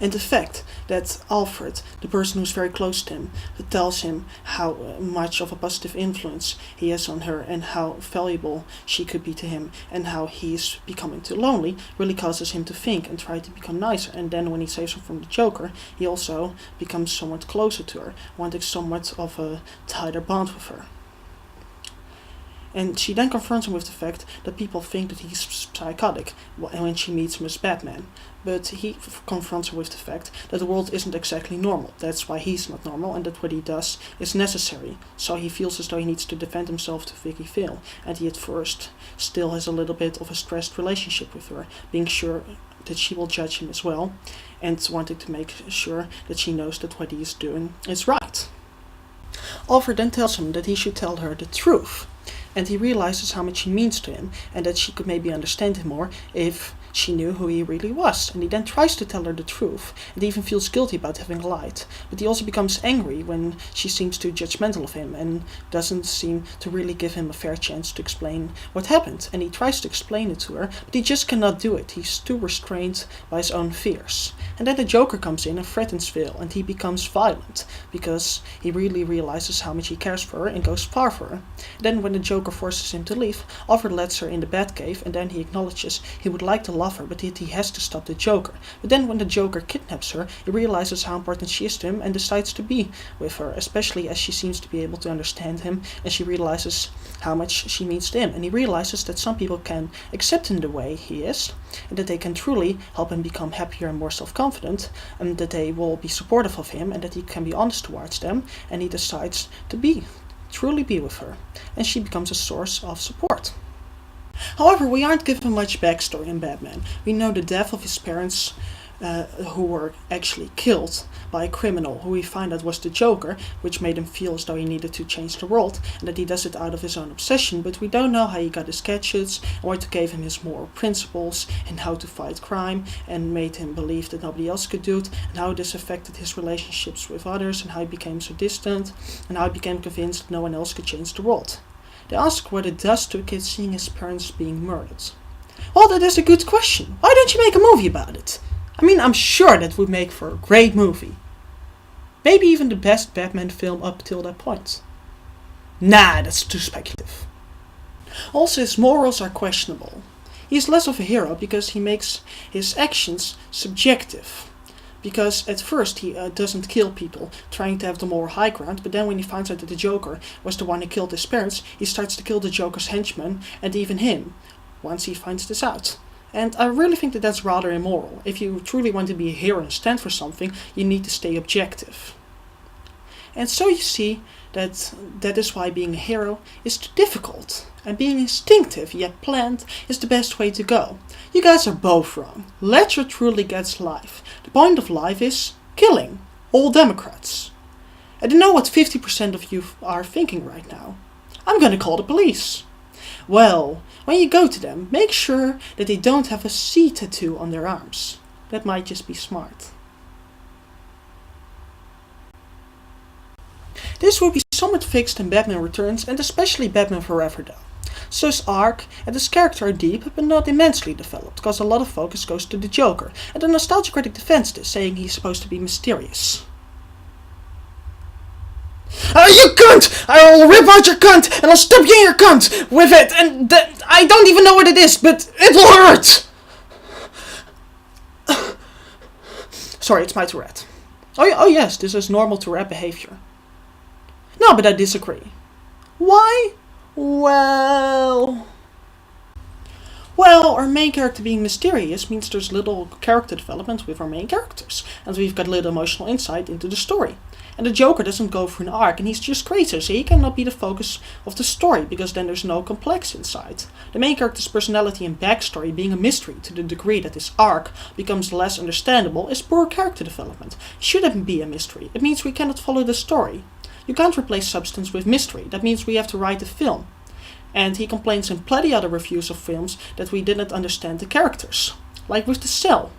And the fact that Alfred, the person who's very close to him, tells him how much of a positive influence he has on her and how valuable she could be to him and how he's becoming too lonely, really causes him to think and try to become nicer. And then when he saves her from the Joker, he also becomes somewhat closer to her, wanting somewhat of a tighter bond with her. And she then confronts him with the fact that people think that he's psychotic when she meets him as Batman. But he confronts her with the fact that the world isn't exactly normal. That's why he's not normal, and that what he does is necessary. So he feels as though he needs to defend himself to Vicky Vale. And he at first still has a little bit of a stressed relationship with her, being sure that she will judge him as well, and wanting to make sure that she knows that what he is doing is right. Alfred then tells him that he should tell her the truth. And he realizes how much she means to him, and that she could maybe understand him more if she knew who he really was. And he then tries to tell her the truth, and even feels guilty about having lied. But he also becomes angry when she seems too judgmental of him, and doesn't seem to really give him a fair chance to explain what happened. And he tries to explain it to her, but he just cannot do it. He's too restrained by his own fears. And then the Joker comes in and threatens Vale, and he becomes violent, because he really realizes how much he cares for her and goes far for her. Then when the Joker forces him to leave, Alfred lets her in the Batcave, and then he acknowledges he would like to love her, but he has to stop the Joker. But then when the Joker kidnaps her, he realizes how important she is to him and decides to be with her, especially as she seems to be able to understand him, and she realizes how much she means to him. And he realizes that some people can accept him the way he is, and that they can truly help him become happier and more self-confident, and that they will be supportive of him, and that he can be honest towards them, and he decides to truly be with her, and she becomes a source of support. However, we aren't given much backstory in Batman. We know the death of his parents, who were actually killed by a criminal who we find out was the Joker, which made him feel as though he needed to change the world, and that he does it out of his own obsession, but we don't know how he got his gadgets, and what gave him his moral principles, and how to fight crime, and made him believe that nobody else could do it, and how this affected his relationships with others, and how he became so distant, and how he became convinced that no one else could change the world. They ask what it does to a kid seeing his parents being murdered. Well, that is a good question. Why don't you make a movie about it? I mean, I'm sure that would make for a great movie. Maybe even the best Batman film up till that point. Nah, that's too speculative. Also, his morals are questionable. He is less of a hero because he makes his actions subjective. Because at first he doesn't kill people, trying to have the moral high ground, but then when he finds out that the Joker was the one who killed his parents, he starts to kill the Joker's henchmen, and even him, once he finds this out. And I really think that that's rather immoral. If you truly want to be a hero and stand for something, you need to stay objective. And so you see that is why being a hero is too difficult. And being instinctive yet planned is the best way to go. You guys are both wrong. Ledger truly gets life. The point of life is killing all Democrats. I don't know what 50% of you are thinking right now. I'm gonna call the police. Well, when you go to them, make sure that they don't have a C tattoo on their arms. That might just be smart. This will be somewhat fixed in Batman Returns, and especially Batman Forever though. So his arc and his character are deep, but not immensely developed, because a lot of focus goes to the Joker, and the nostalgia critic defends this, saying he's supposed to be mysterious. You cunt! I'll rip out your cunt, and I'll stab you in your cunt with it, and I don't even know what it is, but it will hurt! Sorry, it's my Tourette. Oh yes, this is normal Tourette behavior. No, but I disagree. Why? Well, our main character being mysterious means there's little character development with our main characters, and we've got little emotional insight into the story. And the Joker doesn't go through an arc, and he's just crazy, so he cannot be the focus of the story, because then there's no complex inside. The main character's personality and backstory being a mystery to the degree that his arc becomes less understandable is poor character development. It shouldn't be a mystery. It means we cannot follow the story. You can't replace substance with mystery. That means we have to write a film. And he complains in plenty other reviews of films that we didn't understand the characters. Like with The Cell.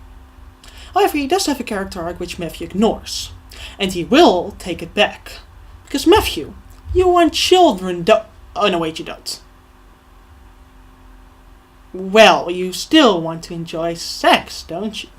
However, he does have a character arc which Matthew ignores. And he will take it back. Because Matthew, you want children, oh no, wait, you don't. Well, you still want to enjoy sex, don't you?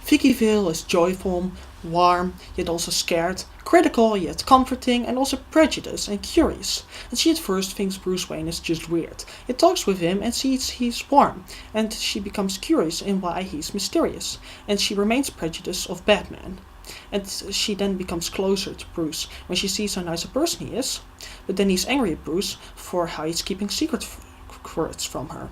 Vickyville is joyful, warm, yet also scared, critical yet comforting, and also prejudiced and curious. And she at first thinks Bruce Wayne is just weird. It talks with him and sees he's warm, and she becomes curious in why he's mysterious, and she remains prejudiced of Batman. And she then becomes closer to Bruce when she sees how nice a person he is, but then he's angry at Bruce for how he's keeping secrets from her.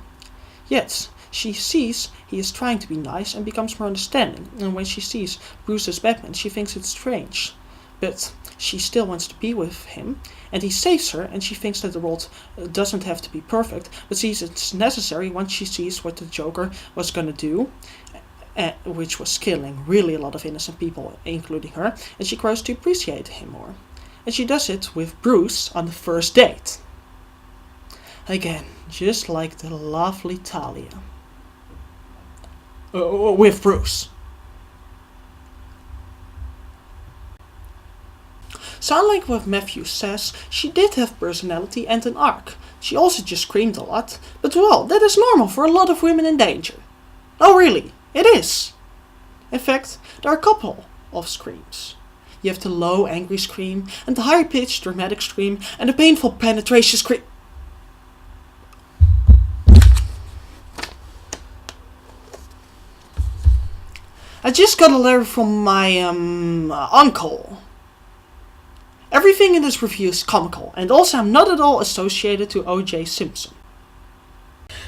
Yet, she sees he is trying to be nice and becomes more understanding, and when she sees Bruce as Batman, she thinks it's strange. But she still wants to be with him, and he saves her, and she thinks that the world doesn't have to be perfect, but sees it's necessary once she sees what the Joker was gonna do, which was killing really a lot of innocent people, including her, and she grows to appreciate him more. And she does it with Bruce on the first date. Again, just like the lovely Talia. With Bruce. So unlike what Matthew says, she did have personality and an arc. She also just screamed a lot, but well, that is normal for a lot of women in danger. Oh really, it is. In fact, there are a couple of screams. You have the low angry scream, and the high pitched dramatic scream, and the painful penetration scream. I just got a letter from my uncle. Everything in this review is comical, and also I'm not at all associated to O.J. Simpson.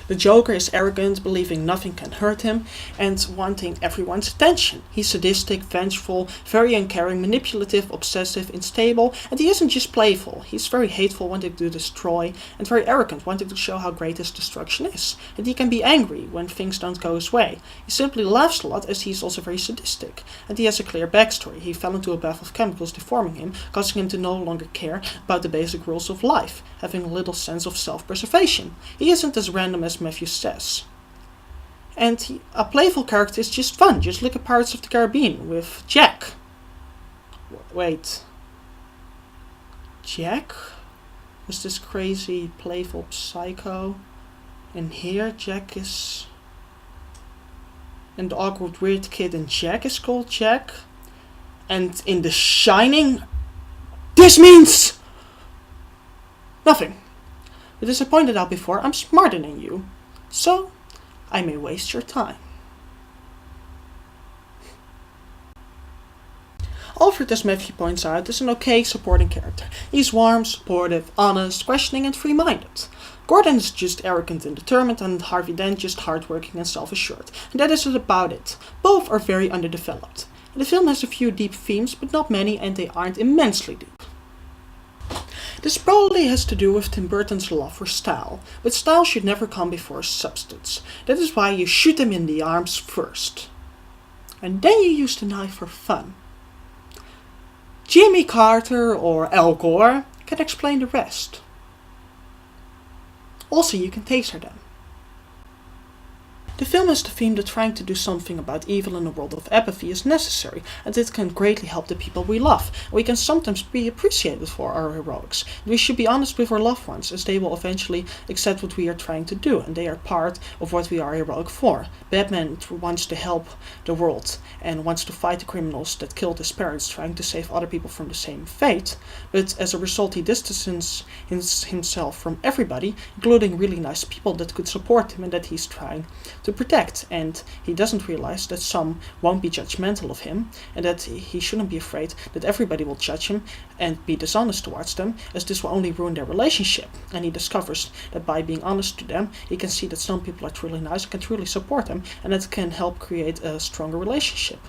The Joker is arrogant, believing nothing can hurt him, and wanting everyone's attention. He's sadistic, vengeful, very uncaring, manipulative, obsessive, unstable, and he isn't just playful. He's very hateful, wanting to destroy, and very arrogant, wanting to show how great his destruction is. And he can be angry when things don't go his way. He simply laughs a lot, as he's also very sadistic. And he has a clear backstory. He fell into a bath of chemicals deforming him, causing him to no longer care about the basic rules of life, having little sense of self-preservation. He isn't as random as Matthew says. And a playful character is just fun, just look at Pirates of the Caribbean with Jack. Wait. Jack was this crazy, playful psycho, and here Jack is an awkward, weird kid, and Jack is called Jack. And in The Shining, this means nothing. But as I pointed out before, I'm smarter than you, so I may waste your time. Alfred, as Matthew points out, is an okay supporting character. He's warm, supportive, honest, questioning, and free-minded. Gordon is just arrogant and determined, and Harvey Dent just hardworking and self-assured. And that is about it. Both are very underdeveloped. The film has a few deep themes, but not many, and they aren't immensely deep. This probably has to do with Tim Burton's love for style, but style should never come before substance. That is why you shoot him in the arms first. And then you use the knife for fun. Jimmy Carter or Al Gore can explain the rest. Also, you can taser them. The film has the theme that trying to do something about evil in a world of apathy is necessary, and it can greatly help the people we love. We can sometimes be appreciated for our heroics. We should be honest with our loved ones, as they will eventually accept what we are trying to do, and they are part of what we are heroic for. Batman wants to help the world, and wants to fight the criminals that killed his parents, trying to save other people from the same fate, but as a result he distances himself from everybody, including really nice people that could support him and that he's trying to protect, and he doesn't realize that some won't be judgmental of him, and that he shouldn't be afraid that everybody will judge him and be dishonest towards them, as this will only ruin their relationship. And he discovers that by being honest to them, he can see that some people are truly nice and can truly support them, and that can help create a stronger relationship,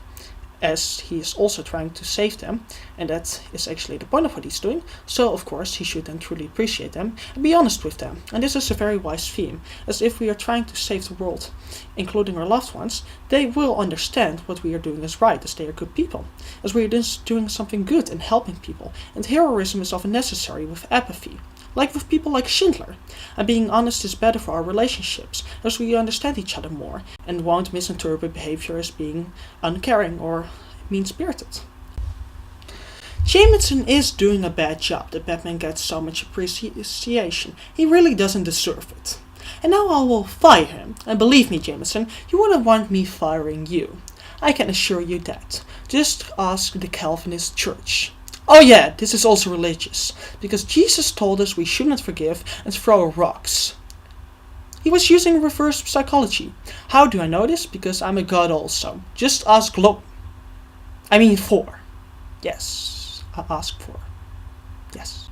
as he is also trying to save them, and that is actually the point of what he's doing. So of course he should then truly appreciate them and be honest with them. And this is a very wise theme, as if we are trying to save the world, including our loved ones, they will understand what we are doing is right, as they are good people, as we are just doing something good and helping people. And heroism is often necessary with apathy, like with people like Schindler. And being honest is better for our relationships, as we understand each other more and won't misinterpret behavior as being uncaring or mean-spirited. Jameson is doing a bad job that Batman gets so much appreciation. He really doesn't deserve it. And now I will fire him. And believe me, Jameson, you wouldn't want me firing you. I can assure you that. Just ask the Calvinist church. Oh yeah, this is also religious, because Jesus told us we shouldn't forgive and throw rocks. He was using reverse psychology. How do I know this? Because I'm a god also. Just ask for. Yes, I ask for. Yes.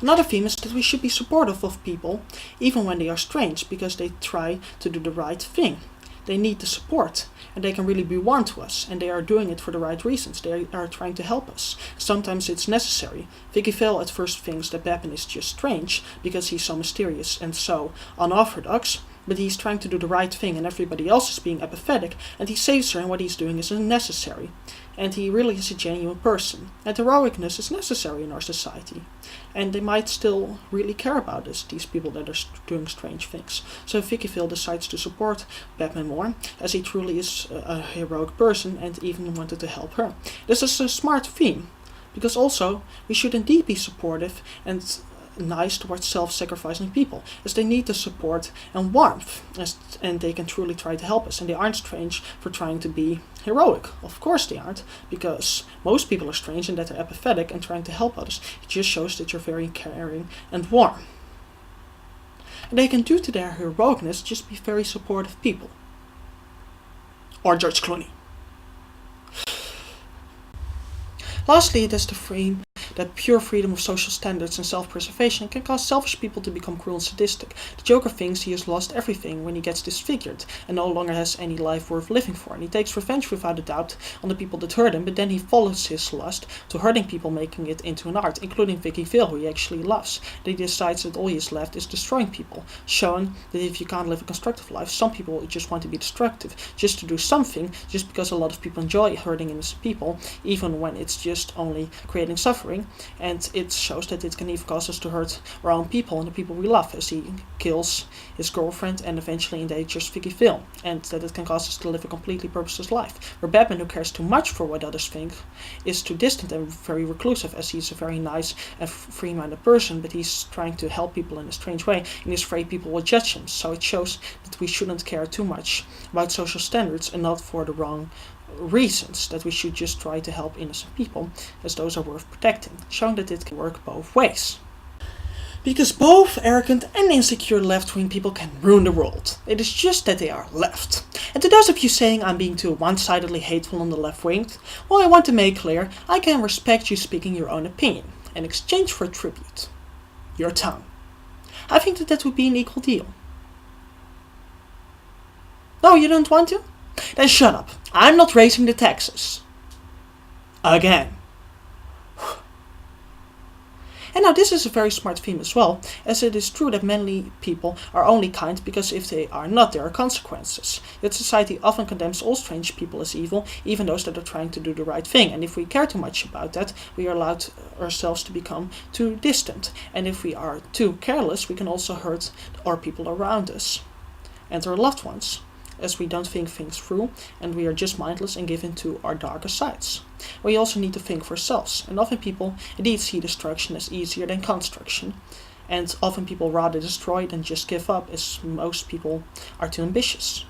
Another theme is that we should be supportive of people, even when they are strange, because they try to do the right thing. They need the support, and they can really be warm to us, and they are doing it for the right reasons. They are trying to help us. Sometimes it's necessary. Vicky Vale at first thinks that Batman is just strange, because he's so mysterious and so unorthodox, but he's trying to do the right thing, and everybody else is being apathetic, and he saves her, and what he's doing is unnecessary. And he really is a genuine person. And heroicness is necessary in our society. And they might still really care about us, these people that are doing strange things. So Vicky Vale decides to support Batman more, as he truly is a heroic person and even wanted to help her. This is a smart theme, because also we should indeed be supportive and nice towards self-sacrificing people, as they need the support and warmth, and they can truly try to help us, and they aren't strange for trying to be heroic. Of course they aren't, because most people are strange and that they're apathetic and trying to help others. It just shows that you're very caring and warm. And they can, due to their heroicness, just be very supportive people. Or George Clooney. Lastly, it is the theme that pure freedom of social standards and self-preservation can cause selfish people to become cruel and sadistic. The Joker thinks he has lost everything when he gets disfigured and no longer has any life worth living for, and he takes revenge without a doubt on the people that hurt him, but then he follows his lust to hurting people, making it into an art, including Vicky Vale, who he actually loves. Then he decides that all he is left is destroying people, showing that if you can't live a constructive life, some people just want to be destructive, just to do something, just because a lot of people enjoy hurting innocent people, even when it's just only creating suffering. And it shows that it can even cause us to hurt our own people and the people we love, as he kills his girlfriend and eventually endangers Vicky Vale, and that it can cause us to live a completely purposeless life. Where Batman, who cares too much for what others think, is too distant and very reclusive, as he's a very nice and free-minded person, but he's trying to help people in a strange way, and he's afraid people will judge him. So it shows that we shouldn't care too much about social standards, and not for the wrong reasons, that we should just try to help innocent people, as those are worth protecting, showing that it can work both ways. Because both arrogant and insecure left-wing people can ruin the world. It is just that they are left. And to those of you saying I'm being too one-sidedly hateful on the left-wing, well, I want to make clear I can respect you speaking your own opinion, in exchange for tribute. Your tongue. I think that would be an equal deal. No, you don't want to? Then shut up. I'm not raising the taxes. Again. And now this is a very smart theme as well, as it is true that many people are only kind because if they are not, there are consequences. Yet society often condemns all strange people as evil, even those that are trying to do the right thing. And if we care too much about that, we are allowed ourselves to become too distant. And if we are too careless, we can also hurt our people around us and our loved ones, as we don't think things through, and we are just mindless and given to our darker sides. We also need to think for ourselves, and often people indeed see destruction as easier than construction, and often people rather destroy than just give up, as most people are too ambitious.